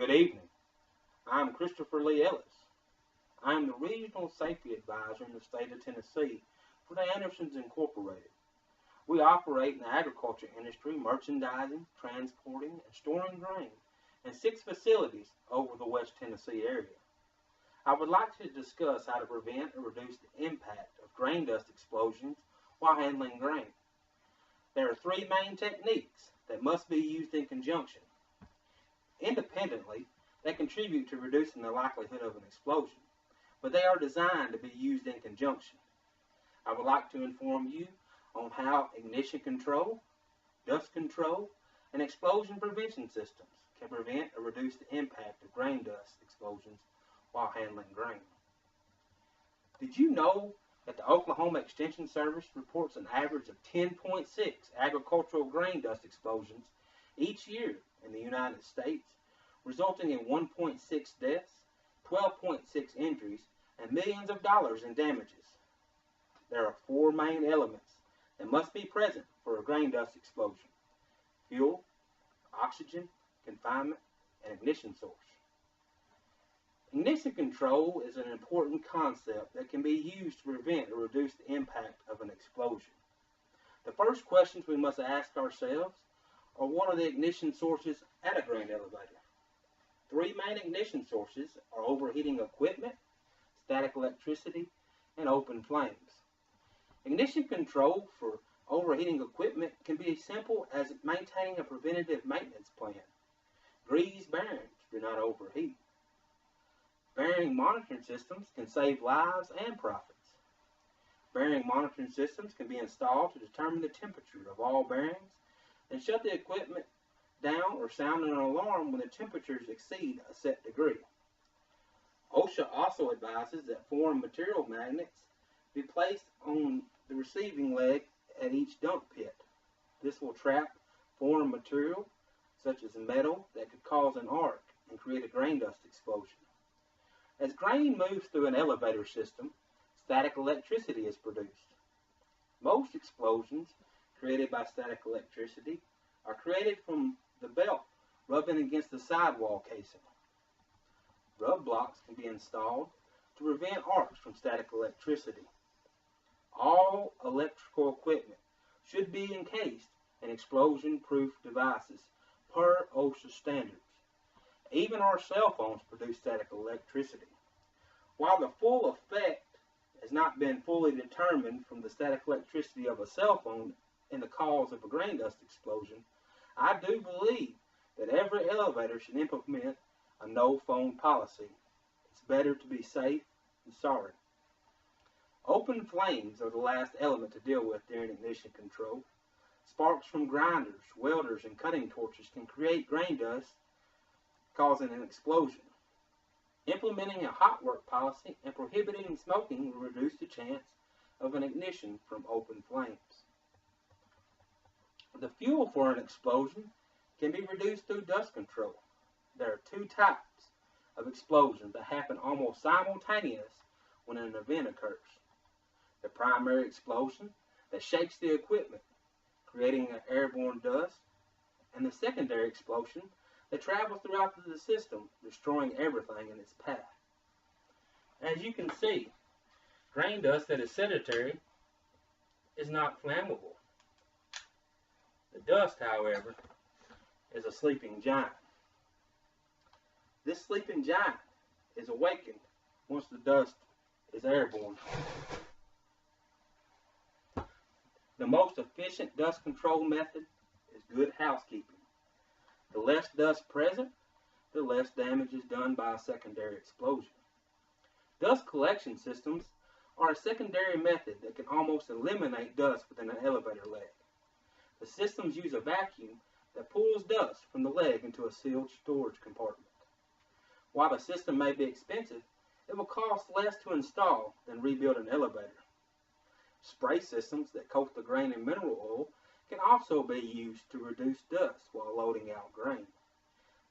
Good evening. I'm Christopher Lee Ellis. I am the Regional Safety Advisor in the state of Tennessee for the Andersons Incorporated. We operate in the agriculture industry, merchandising, transporting, and storing grain in 6 facilities over the West Tennessee area. I would like to discuss how to prevent or reduce the impact of grain dust explosions while handling grain. There are 3 main techniques that must be used in conjunction. Independently, they contribute to reducing the likelihood of an explosion, but they are designed to be used in conjunction. I would like to inform you on how ignition control, dust control, and explosion prevention systems can prevent or reduce the impact of grain dust explosions while handling grain. Did you know that the Oklahoma Extension Service reports an average of 10.6 agricultural grain dust explosions each year in the United States, resulting in 1.6 deaths, 12.6 injuries, and millions of dollars in damages? There are 4 main elements that must be present for a grain dust explosion: fuel, oxygen, confinement, and ignition source. Ignition control is an important concept that can be used to prevent or reduce the impact of an explosion. The first questions we must ask ourselves are, what are the ignition sources at a grain elevator? 3 main ignition sources are overheating equipment, static electricity, and open flames. Ignition control for overheating equipment can be as simple as maintaining a preventative maintenance plan. Grease bearings do not overheat. Bearing monitoring systems can save lives and profits. Bearing monitoring systems can be installed to determine the temperature of all bearings and shut the equipment down or sound an alarm when the temperatures exceed a set degree. OSHA also advises that foreign material magnets be placed on the receiving leg at each dump pit. This will trap foreign material, such as metal, that could cause an arc and create a grain dust explosion. As grain moves through an elevator system, static electricity is produced. Most explosions created by static electricity are created from the belt rubbing against the sidewall casing. Rub blocks can be installed to prevent arcs from static electricity. All electrical equipment should be encased in explosion-proof devices per OSHA standards. Even our cell phones produce static electricity. While the full effect has not been fully determined from the static electricity of a cell phone in the cause of a grain dust explosion, I do believe that every elevator should implement a no phone policy. It's better to be safe than sorry. Open flames are the last element to deal with during ignition control. Sparks from grinders, welders, and cutting torches can create grain dust, causing an explosion. Implementing a hot work policy and prohibiting smoking will reduce the chance of an ignition from open flames. The fuel for an explosion can be reduced through dust control. There are 2 types of explosions that happen almost simultaneous when an event occurs. The primary explosion that shakes the equipment, creating an airborne dust, and the secondary explosion that travels throughout the system, destroying everything in its path. As you can see, grain dust that is sedentary is not flammable. The dust, however, is a sleeping giant. This sleeping giant is awakened once the dust is airborne. The most efficient dust control method is good housekeeping. The less dust present, the less damage is done by a secondary explosion. Dust collection systems are a secondary method that can almost eliminate dust within an elevator leg. The systems use a vacuum that pulls dust from the leg into a sealed storage compartment. While the system may be expensive, it will cost less to install than rebuild an elevator. Spray systems that coat the grain in mineral oil can also be used to reduce dust while loading out grain.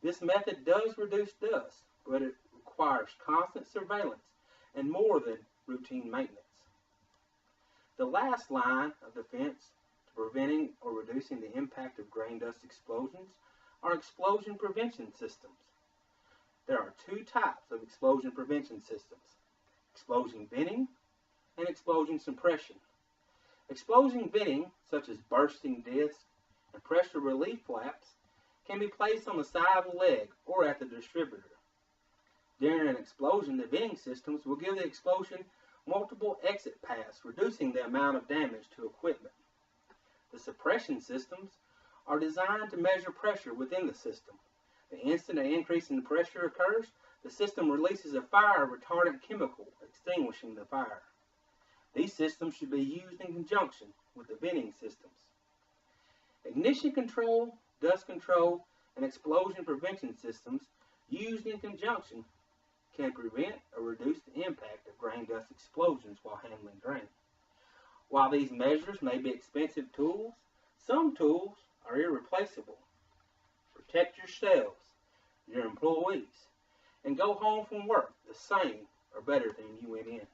This method does reduce dust, but it requires constant surveillance and more than routine maintenance. The last line of defense to preventing or reducing the impact of grain dust explosions are explosion prevention systems. There are two types of explosion prevention systems: explosion venting and explosion suppression. Explosion venting, such as bursting discs and pressure relief flaps, can be placed on the side of the leg or at the distributor. During an explosion, the venting systems will give the explosion multiple exit paths, reducing the amount of damage to equipment. The suppression systems are designed to measure pressure within the system. The instant an increase in the pressure occurs, the system releases a fire retardant chemical, extinguishing the fire. These systems should be used in conjunction with the venting systems. Ignition control, dust control, and explosion prevention systems used in conjunction can prevent or reduce the impact of grain dust explosions while handling grain. While these measures may be expensive tools, some tools are irreplaceable. Protect yourselves, your employees, and go home from work the same or better than you went in.